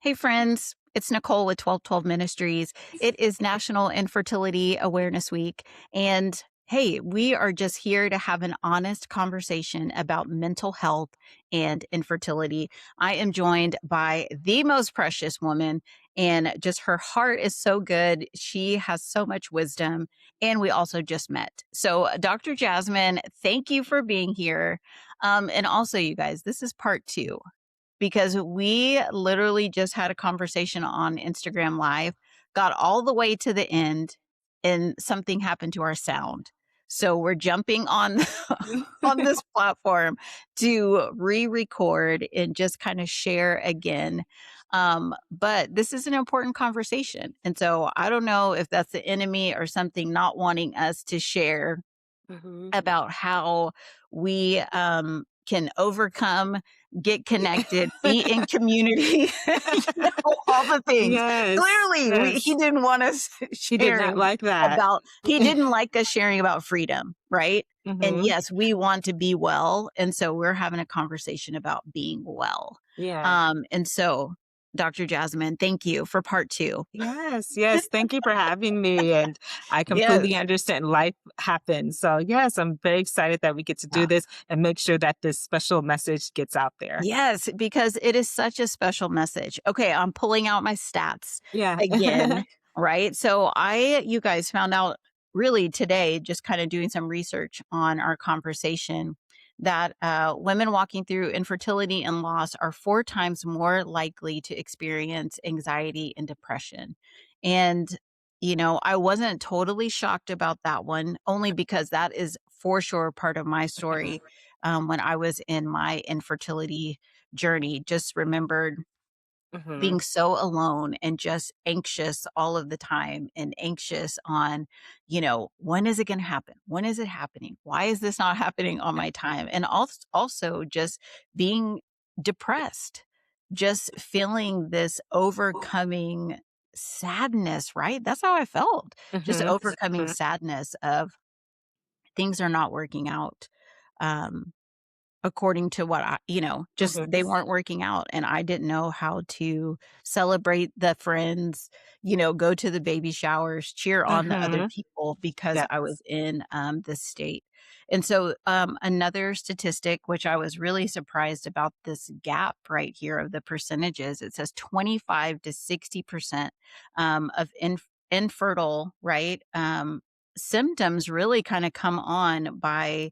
Hey, friends. It's Nicole with 1212 Ministries. It is National Infertility Awareness Week. And hey, we are just here to have an honest conversation about mental health and infertility. I am joined by the most precious woman, and just her heart is so good. She has so much wisdom, and we also just met. So, Dr. Jasmine, thank you for being here. And also, you guys, this is part two because we literally just had a conversation on Instagram Live, got all the way to the end, and something happened to our sound. So we're jumping on on this platform to re-record and just kind of share again. But this is an important conversation. And so I don't know if that's the enemy or something not wanting us to share Mhm. about how we can overcome, get connected, be in community, all the things. Yes, Clearly, he yes. didn't want us He did not sharing like that. he didn't like us sharing about freedom, right? And Mhm. yes, we want to be well. And so we're having a conversation about being well. Yeah. And so, Dr. Jasmine, thank you for part two. Yes, yes, thank you for having me, and I completely Yes. understand life happens. So, yes, I'm very excited that we get to do this and make sure that this special message gets out there. Yes, because it is such a special message. Okay, I'm pulling out my stats Yeah. again, right? So you guys found out really today, just kind of doing some research on our conversation, that women walking through infertility and loss are 4 times more likely to experience anxiety and depression. And, I wasn't totally shocked about that one, only because that is for sure part of my story when I was in my infertility journey. Just remembered Mhm. being so alone and just anxious all of the time and anxious on, when is it going to happen? When is it happening? Why is this not happening on my time? And also just being depressed, just feeling this overcoming sadness, right? That's how I felt. Just Mhm. overcoming sadness of things are not working out. Um, According to what just Mhm. they weren't working out, and I didn't know how to celebrate the friends, go to the baby showers, cheer on the other Mhm. people because I was Yes. in, this state. And so, another statistic, which I was really surprised about this gap right here of the percentages, it says 25 to 60%, of infertile, right, symptoms really kinda come on by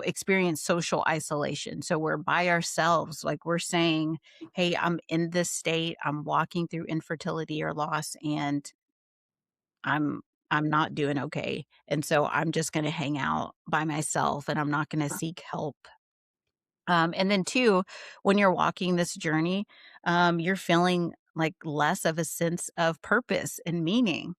experience social isolation. So we're by ourselves, like we're saying, hey, I'm in this state, I'm walking through infertility or loss, and I'm I'm not doing okay. And so I'm just gonna hang out by myself and I'm not gonna seek help. And then two, when you're walking this journey, you're feeling like less of a sense of purpose and meaning.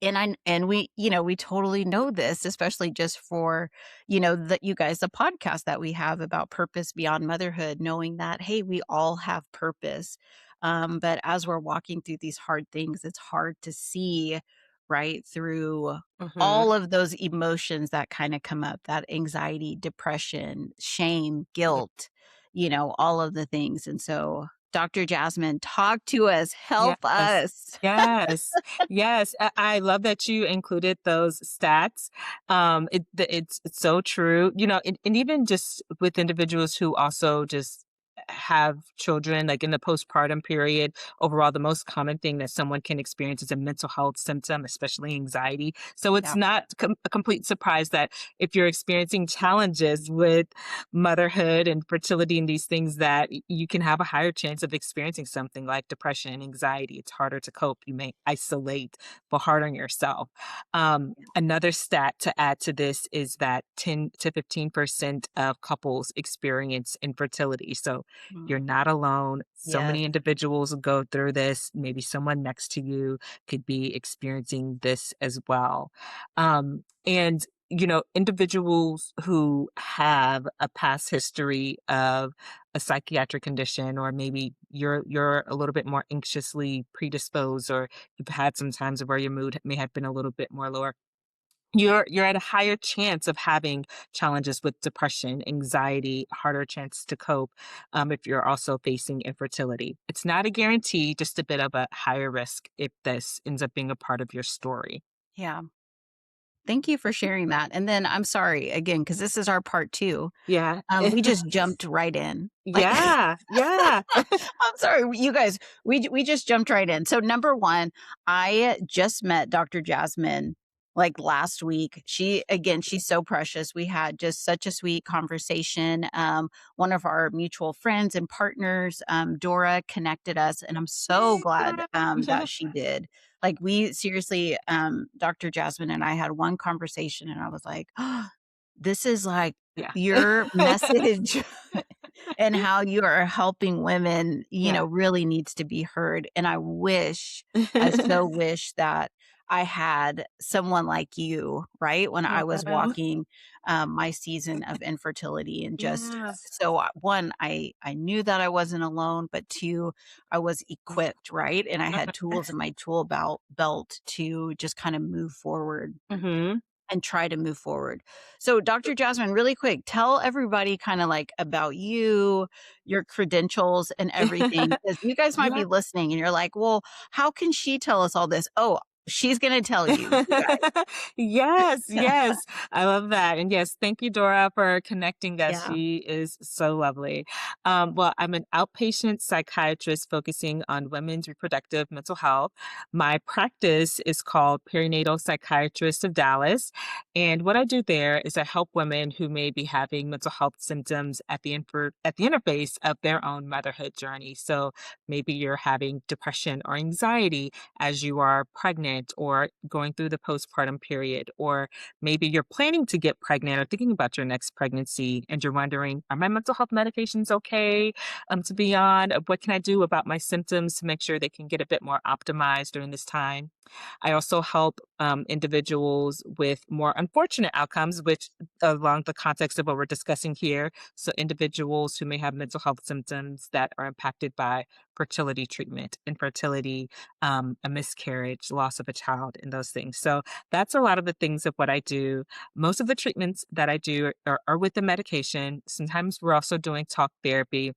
And we, we totally know this, especially just for, that you guys, the podcast that we have about purpose beyond motherhood, knowing that, hey, we all have purpose. But as we're walking through these hard things, it's hard to see right through Mhm. all of those emotions that kind of come up, that anxiety, depression, shame, guilt, all of the things. And so, Dr. Jasmine, talk to us, help Yes. us. Yes. Yes. I love that you included those stats. It's so true. And even just with individuals who also just have children, like in the postpartum period, overall, the most common thing that someone can experience is a mental health symptom, especially anxiety. So it's Yeah. not a complete surprise that if you're experiencing challenges with motherhood and fertility and these things that you can have a higher chance of experiencing something like depression and anxiety. It's harder to cope. You may isolate, but hard on yourself. Another stat to add to this is that 10 to 15% of couples experience infertility. So you're Mm. not alone. So Yes. many individuals go through this. Maybe someone next to you could be experiencing this as well. And individuals who have a past history of a psychiatric condition, or maybe you're a little bit more anxiously predisposed, or you've had some times where your mood may have been a little bit more lower, you're at a higher chance of having challenges with depression, anxiety, harder chance to cope, if you're also facing infertility. It's not a guarantee, just a bit of a higher risk if this ends up being a part of your story. Yeah. Thank you for sharing that. And then I'm sorry again, because this is our part 2. Yeah. We just jumped right in. Like, Yeah, yeah. I'm sorry, you guys, we just jumped right in. So number 1, I just met Dr. Jasmine, like, last week. She's so precious. We had just such a sweet conversation. One of our mutual friends and partners, Dora, connected us, and I'm so Hey, glad, Dora. that she did. Like, we seriously, Dr. Jasmine and I had one conversation, and I was like, "Oh, this is, like, Yeah. your message and how you are helping women, Yeah. really needs to be heard." And I so wish that I had someone like you, right? When I was Yeah. walking, my season of infertility and just Yes. so, 1, I knew that I wasn't alone, but 2, I was equipped, right? And I had tools in my belt to just kind of move forward Mhm. and try to move forward. So, Dr. Jasmine, really quick, tell everybody kind of like about you, your credentials, and everything. Because you guys might Yeah. be listening and you're like, well, how can she tell us all this? Oh, she's going to tell you, you Yes, guys. yes. I love that. And yes, thank you, Dora, for connecting us. Yeah. She is so lovely. Well, I'm an outpatient psychiatrist focusing on women's reproductive mental health. My practice is called Perinatal Psychiatrist of Dallas. And what I do there is I help women who may be having mental health symptoms at at the interface of their own motherhood journey. So maybe you're having depression or anxiety as you are pregnant or going through the postpartum period, or maybe you're planning to get pregnant or thinking about your next pregnancy and you're wondering, are my mental health medications okay to be on? What can I do about my symptoms to make sure they can get a bit more optimized during this time? I also help individuals with more unfortunate outcomes, which along the context of what we're discussing here. So individuals who may have mental health symptoms that are impacted by fertility treatment, infertility, a miscarriage, loss of a child, and those things. So that's a lot of the things of what I do. Most of the treatments that I do are with the medication. Sometimes we're also doing talk therapy.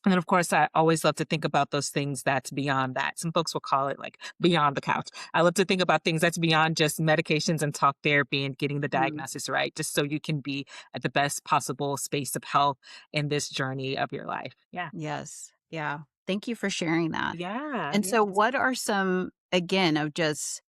And then, of course, I always love to think about those things that's beyond that. Some folks will call it like beyond the couch. I love to think about things that's beyond just medications and talk therapy and getting the Mm, diagnosis right, just so you can be at the best possible space of health in this journey of your life. Yeah. yes. Yeah. Thank you for sharing that. Yeah. And so, Yes. what are some, again, of just,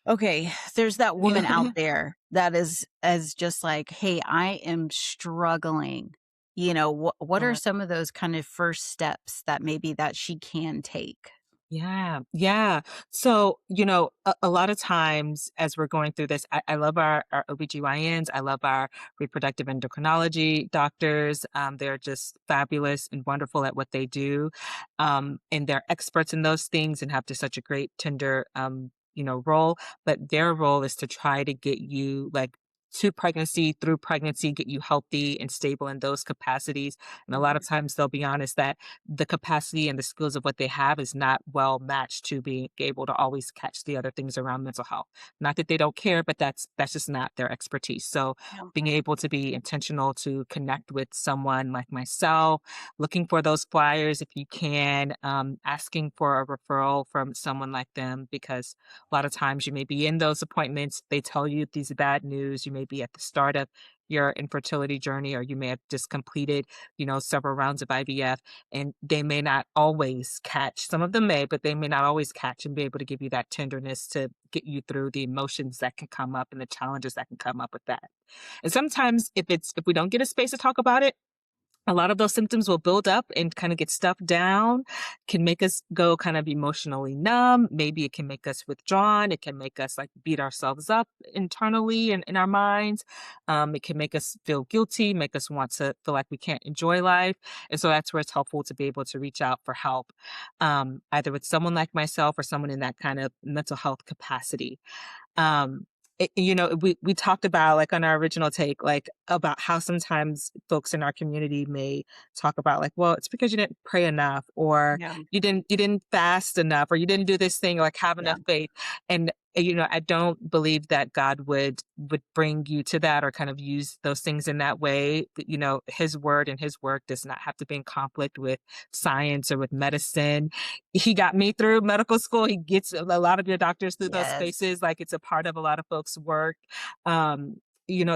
okay, there's that woman out Yeah. there that is as just like, "Hey, I am struggling." What are Yeah. some of those kind of first steps that maybe that she can take? Yeah, yeah. So, a lot of times as we're going through this, I love our OBGYNs. I love our reproductive endocrinology doctors. They're just fabulous and wonderful at what they do. And they're experts in those things and have just such a great tender, role. But their role is to try to get you like to pregnancy, through pregnancy, get you healthy and stable in those capacities. And a lot of Mhm. times they'll be honest that the capacity and the skills of what they have is not well matched to being able to always catch the other things around mental health. Not that they don't care, but that's just not their expertise. So Yeah. being able to be intentional to connect with someone like myself, looking for those flyers if you can, asking for a referral from someone like them, because a lot of times you may be in those appointments, they tell you these bad news, you may be at the start of your infertility journey, or you may have just completed, several rounds of IVF, and they may not always catch. Some of them may, but they may not always catch and be able to give you that tenderness to get you through the emotions that can come up and the challenges that can come up with that. And sometimes if we don't get a space to talk about it, a lot of those symptoms will build up and kind of get stuffed down, can make us go kind of emotionally numb. Maybe it can make us withdrawn. It can make us like beat ourselves up internally and in our minds. It can make us feel guilty, make us want to feel like we can't enjoy life. And so that's where it's helpful to be able to reach out for help, either with someone like myself or someone in that kind of mental health capacity. Um, we talked about like on our original take, like about how sometimes folks in our community may talk about like, well, it's because you didn't pray enough, or Yeah. you didn't fast enough, or you didn't do this thing, or like have Yeah. enough faith. And I don't believe that God would bring you to that or kind of use those things in that way. His word and his work does not have to be in conflict with science or with medicine. He got me through medical school. He gets a lot of your doctors through those Yes. spaces. Like, it's a part of a lot of folks' work. Um,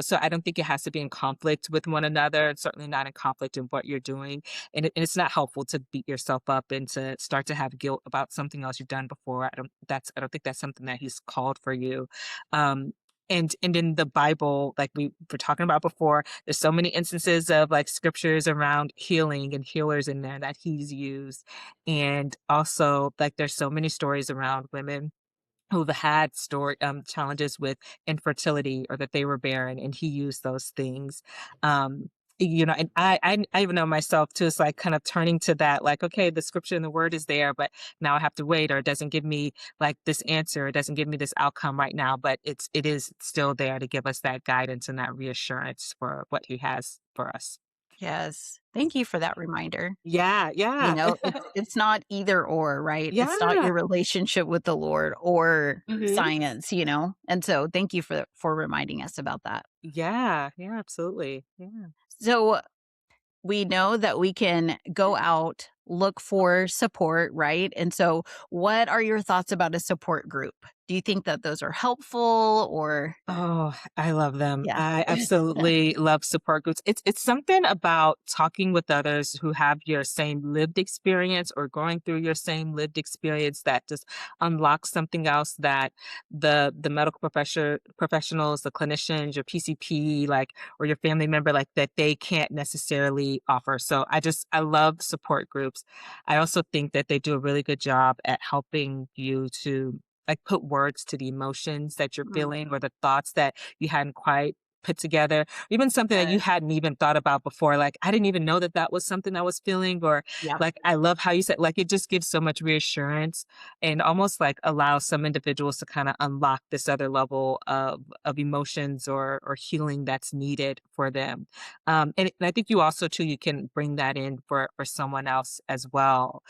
so I don't think it has to be in conflict with one another. It's certainly not in conflict in what you're doing. And it's not helpful to beat yourself up and to start to have guilt about something else you've done before. I don't think that's something that he's called for you. Um, and in the Bible, like we were talking about before, there's so many instances of like scriptures around healing and healers in there that he's used. And also, like, there's so many stories around women who've had challenges with infertility or that they were barren, and he used those things. Um, and I even know myself too. It's like kind of turning to that, like, okay, the scripture and the word is there, but now I have to wait, or it doesn't give me like this answer, it doesn't give me this outcome right now, but it is still there to give us that guidance and that reassurance for what he has for us. Yes. Thank you for that reminder. Yeah, yeah. It's not either or, right? It's not Yeah. your relationship with the Lord or Mhm. science, you know? And so thank you for reminding us about that. Yeah, yeah, absolutely. Yeah. So we know that we can go out, look for support, right? And so what are your thoughts about a support group? Do you think that those are helpful or Oh, I love them. yeah. I absolutely love support groups. It's something about talking with others who have your same lived experience or going through your same lived experience that just unlocks something else that the medical professionals, the clinicians, your PCP, like, or your family member, like, that they can't necessarily offer. So I love support groups. I also think that they do a really good job at helping you to like put words to the emotions that you're Mm, feeling or the thoughts that you hadn't quite put together, even something that you yes. hadn't even thought about before. Like, I didn't even know that that was something I was feeling, or Yep. like, I love how you said, like, it just gives so much reassurance and almost like allows some individuals to kind of unlock this other level of emotions or healing that's needed for them. And I think you also too, you can bring that in for someone else as well.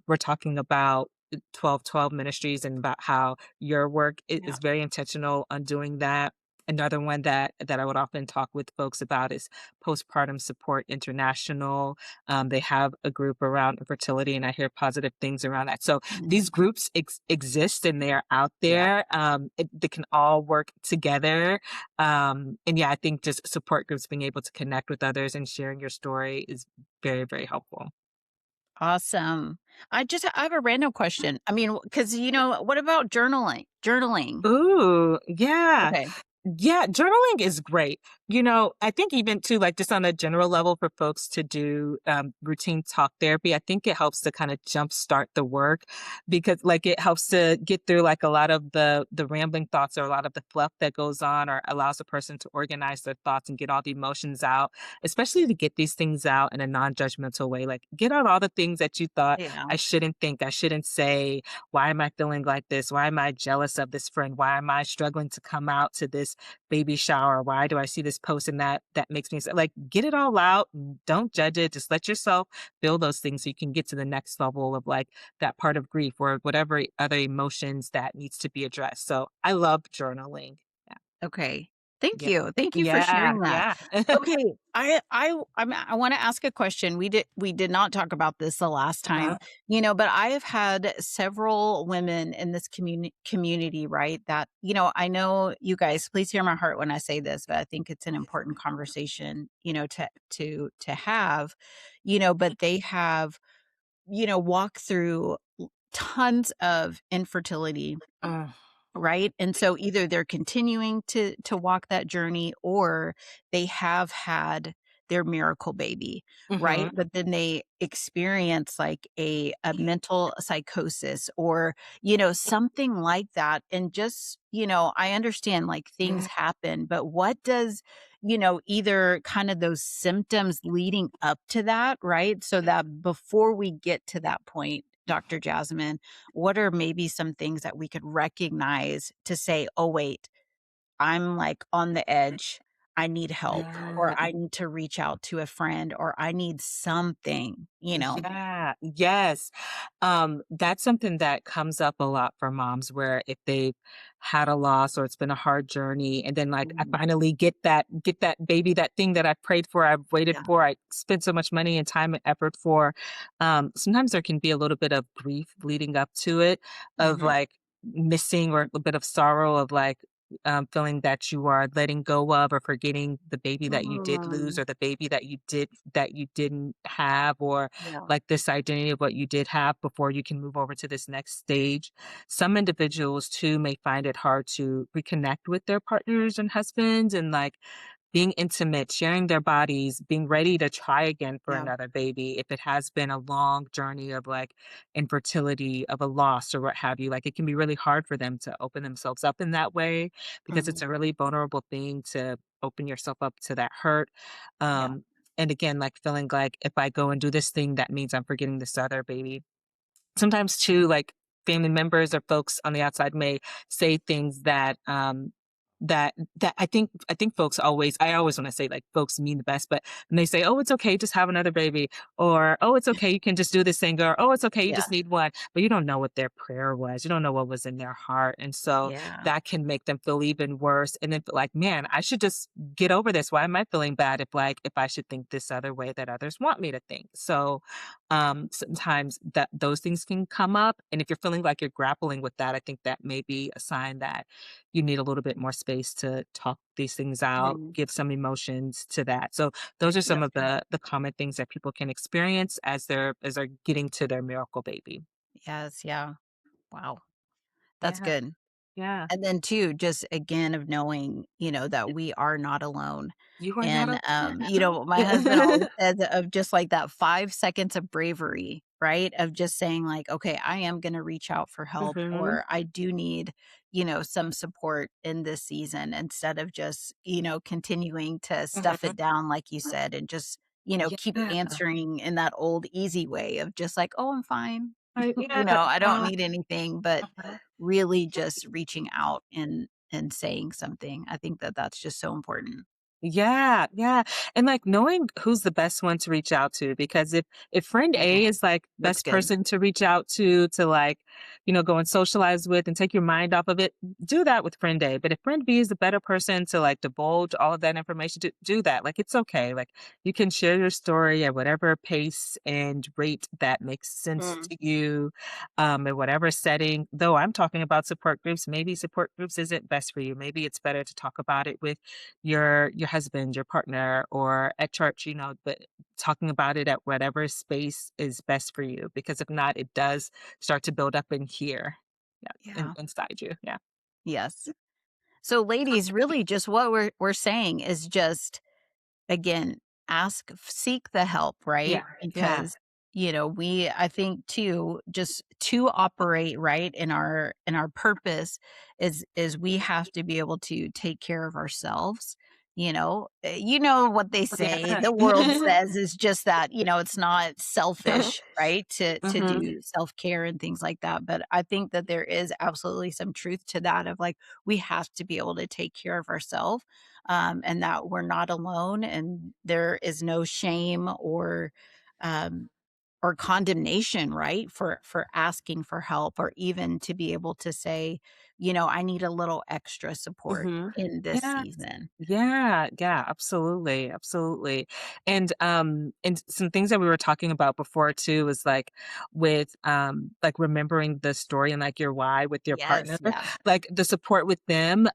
We're talking about 1212 Ministries and about how your work is Yep. very intentional on doing that. Another one that I would often talk with folks about is Postpartum Support International. They have a group around infertility, and I hear positive things around that. So Mhm. these groups exist and they're out Yeah. there. They can all work together. And yeah, I think just support groups, being able to connect with others and sharing your story is very, very helpful. Awesome. I have a random question. I mean, because what about journaling? Journaling. Ooh, yeah. Okay. Yeah, journaling is great. I think even too, like, just on a general level for folks to do routine talk therapy, I think it helps to kind of jumpstart the work because, like, it helps to get through like a lot of the rambling thoughts or a lot of the fluff that goes on, or allows a person to organize their thoughts and get all the emotions out, especially to get these things out in a non-judgmental way. Like, get out all the things that you thought Yeah. I shouldn't think, I shouldn't say. Why am I feeling like this? Why am I jealous of this friend? Why am I struggling to come out to this baby shower? Why do I see this post and that makes me like, get it all out. Don't judge it. Just let yourself feel those things so you can get to the next level of like that part of grief or whatever other emotions that needs to be addressed. So I love journaling. Yeah. Okay. Thank Yeah. you. Thank you for Yeah. sharing that. Yeah. Okay. I want to ask a question. We did not talk about this the last Uh-huh. time, but I have had several women in this community, right? That, I know you guys, please hear my heart when I say this, but I think it's an important conversation, to have, but they have, walked through tons of infertility. Uh, Right? And so either they're continuing to walk that journey or they have had their miracle baby, right? mhm. But then they experience like a mental psychosis or, something like that. And just, I understand like things Yeah. happen, but what does, either kind of those symptoms leading up to that, right? So that before we get to that point, Dr. Jasmine, what are maybe some things that we could recognize to say, "Oh, wait, I'm, like, on the edge. I need help, or Yeah. I need to reach out to a friend, or I need something, you know? Yeah, yes. That's something that comes up a lot for moms where if they've had a loss or it's been a hard journey and then like I Mhm. finally get that baby, that thing that I prayed for, I've waited Yeah. for, I spent so much money and time and effort for. Sometimes there can be a little bit of grief leading up to it of Mhm. like missing or a bit of sorrow of like feeling that you are letting go of or forgetting the baby that you did lose Mm. or the baby that you didn't have or Yeah. like this identity of what you did have before you can move over to this next stage. Some individuals too may find it hard to reconnect with their partners and husbands and like being intimate, sharing their bodies, being ready to try again for Yeah. another baby if it has been a long journey of like infertility, of a loss or what have you. Like it can be really hard for them to open themselves up in that way because it's Mhm. a really vulnerable thing to open yourself up to that hurt. Yeah. Um, and again, like feeling like if I go and do this thing, that means I'm forgetting this other baby. Sometimes too, like family members or folks on the outside may say things that that I think folks always I always want to say like folks mean the best, but when they say, "Oh, it's okay, just have another baby," or "Oh, it's okay, you can just do this thing," or "Oh, it's okay, you Yeah. just need one," but you don't know what their prayer was. You don't know what was in their heart, and so Yeah. that can make them feel even worse. And then feel like, man, I should just get over this. Why am I feeling bad if I should think this other way that others want me to think? So sometimes that those things can come up. And if you're feeling like you're grappling with that, I think that may be a sign that you need a little bit more space to talk these things out, Mhm. give some emotions to that. So those are some That's of good. the common things that people can experience as they're getting to their miracle baby. Yes, yeah. Wow. That's Yeah. good. Yeah. And then too, just again of knowing, that we are not alone. You are not And, my husband alone. always says of just like that 5 seconds of bravery, right? Of just saying like, "Okay, I am gonna reach out for help," Mhm. or "I do need, some support in this season," instead of just, continuing to stuff it Mhm. down like you said and just, keep Yeah. answering in that old easy way of just like, "Oh, I'm fine." Yeah. I don't need anything, but Uh-huh. really just reaching out and saying something. I think that that's just so important. Yeah, yeah, and, like, knowing who's the best one to reach out to, because if friend Mhm. A is, like, That's best good. person to reach out to, like, go and socialize with and take your mind off of it, do that with friend A, but if friend B is the better person to, like, divulge all of that information to, do that, like, it's okay, like, you can share your story at whatever pace and rate that makes sense Mm, to you, in whatever setting, though I'm talking about support groups, maybe support groups isn't best for you, maybe it's better to talk about it with your husband, your partner, or at church, but talking about it at whatever space is best for you, because if not, it does start to build up in here. Yeah, yeah. inside you. Yeah. Yes. So ladies, really just what we're saying is just again, seek the help, Yeah. right? Yeah. Because, I think too, just to operate right in our purpose is we have to be able to take care of ourselves. You know what they say, Yeah. the world says is just that, it's not selfish, right? To Mhm. do self-care and things like that. But I think that there is absolutely some truth to that of like we have to be able to take care of ourselves and that we're not alone and there is no shame um, or condemnation, right? For asking for help or even to be able to say, I need a little extra support Mhm. in this Yeah. season. Yeah, yeah, absolutely, absolutely. And some things that we were talking about before too is like with like remembering the story and like your why with your Yes, partner, yeah. like the support with them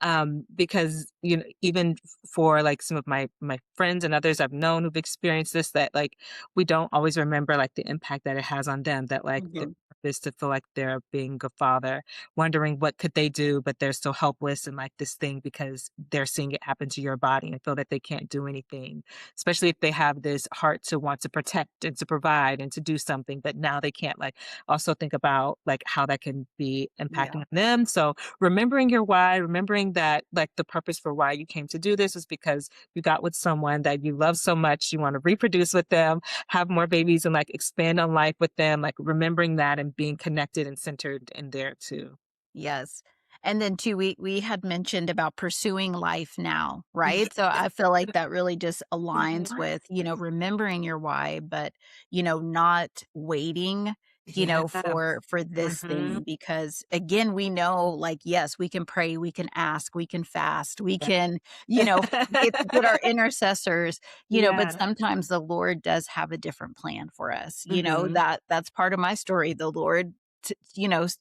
because even for like some of my friends and others I've known who've experienced this, that like we don't always remember like the impact that it has on them, that like it Mhm. is to feel like they're being a father, wondering what could they do, but they're still helpless and like this thing because they're seeing it happen to your body and feel that they can't do anything, especially if they have this heart to want to protect and to provide and to do something, but now they can't like also think about like how that can be impacting Yeah. on them. So remembering your why, remembering that like the purpose for why you came to do this is because you got with someone that you love so much, you want to reproduce with them, have more babies and like expand on life with them, like remembering that and being connected and centered in there too. Yes. And then too, we had mentioned about pursuing life now, right? So I feel like that really just aligns Yeah. with, remembering your why, but, not waiting, Yeah. for this Mhm. thing because again, we know like, yes, we can pray, we can ask, we can fast, we Yeah. can, get our intercessors, but Yeah. sometimes the Lord does have a different plan for us. Mhm. That's part of my story. The Lord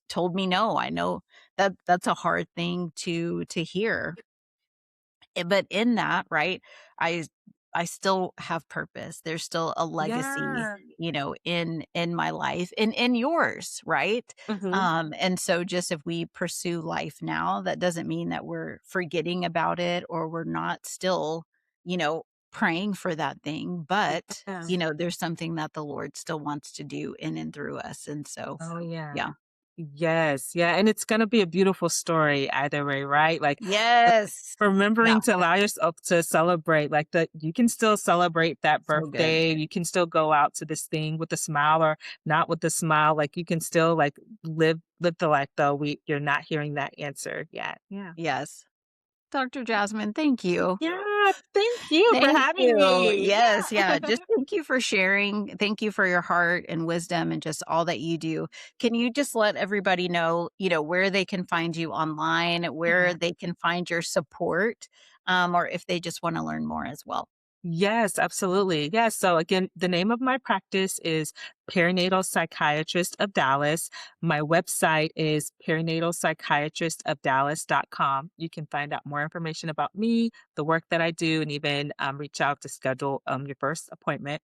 told me no. I know that's a hard thing to hear. But in that, right, I I still have purpose. There's still a legacy, Yeah. in my life and in yours, right? Mhm. And so just if we pursue life now, that doesn't mean that we're forgetting about it or we're not still, you know, praying for that thing, but Yeah. there's something that the Lord still wants to do in and through us. And so, Oh, yeah. yeah. Yes, yeah, and it's gonna be a beautiful story either way, right? Like, uh, Yes. Yeah, remembering to allow yourself to celebrate, like, you can still celebrate that so good. birthday, you can still go out to this thing with a smile or not with a smile, like, you can still, like, live the life, though you're not hearing that answer yet. Yeah. Yes. Dr. Jasmine, thank you. Yeah, thank you for Thank having you. me. Yes, yeah, Yeah. just thank you for sharing. Thank you for your heart and wisdom and just all that you do. Can you just let everybody know, where they can find you online, where Yeah. they can find your support, or if they just wanna learn more as well? Yes, absolutely. Yes. So again, the name of my practice is Perinatal Psychiatrist of Dallas. My website is perinatalpsychiatristofdallas.com. You can find out more information about me, the work that I do, and even reach out to schedule your first appointment.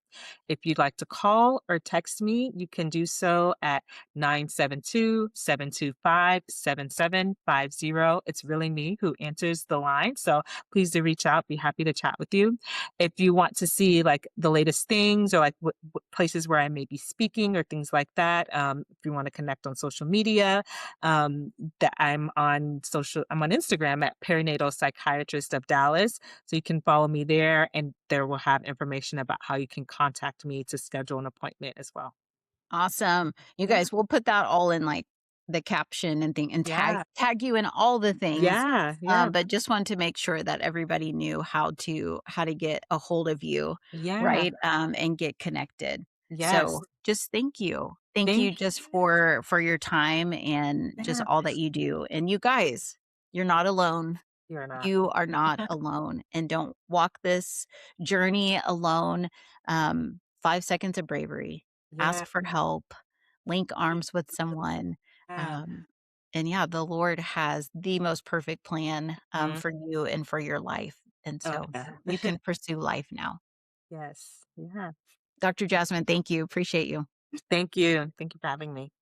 If you'd like to call or text me, you can do so at 972-725-7750. It's really me who answers the line. So please do reach out. Be happy to chat with you. If you want to see like the latest things or like what places where I may be speaking or things like that, if you want to connect on social media, that I'm on Instagram at Perinatal Psychiatrist of Dallas. So you can follow me there and there will have information about how you can contact me to schedule an appointment as well. Awesome. You Yeah. guys, we'll put that all in, like, the caption and thing and tag Yeah. tag you in all the things, Yeah. Yeah. but just wanted to make sure that everybody knew how to get a hold of you, Yeah. right, and get connected. Yes. So, just thank you. Thank you Thank just you. for your time and just Yeah. all that you do, and you guys, you're not alone. You're not. You are not alone, and don't walk this journey alone. 5 seconds of bravery. Yeah. Ask for help, link arms with someone, Yeah. um, and yeah, the Lord has the most perfect plan, Mhm. for you and for your life, and Oh, so yeah. you can pursue life now. Yes. Yeah. Dr. Jasmine, thank you, appreciate you. Thank you. Thank you for having me.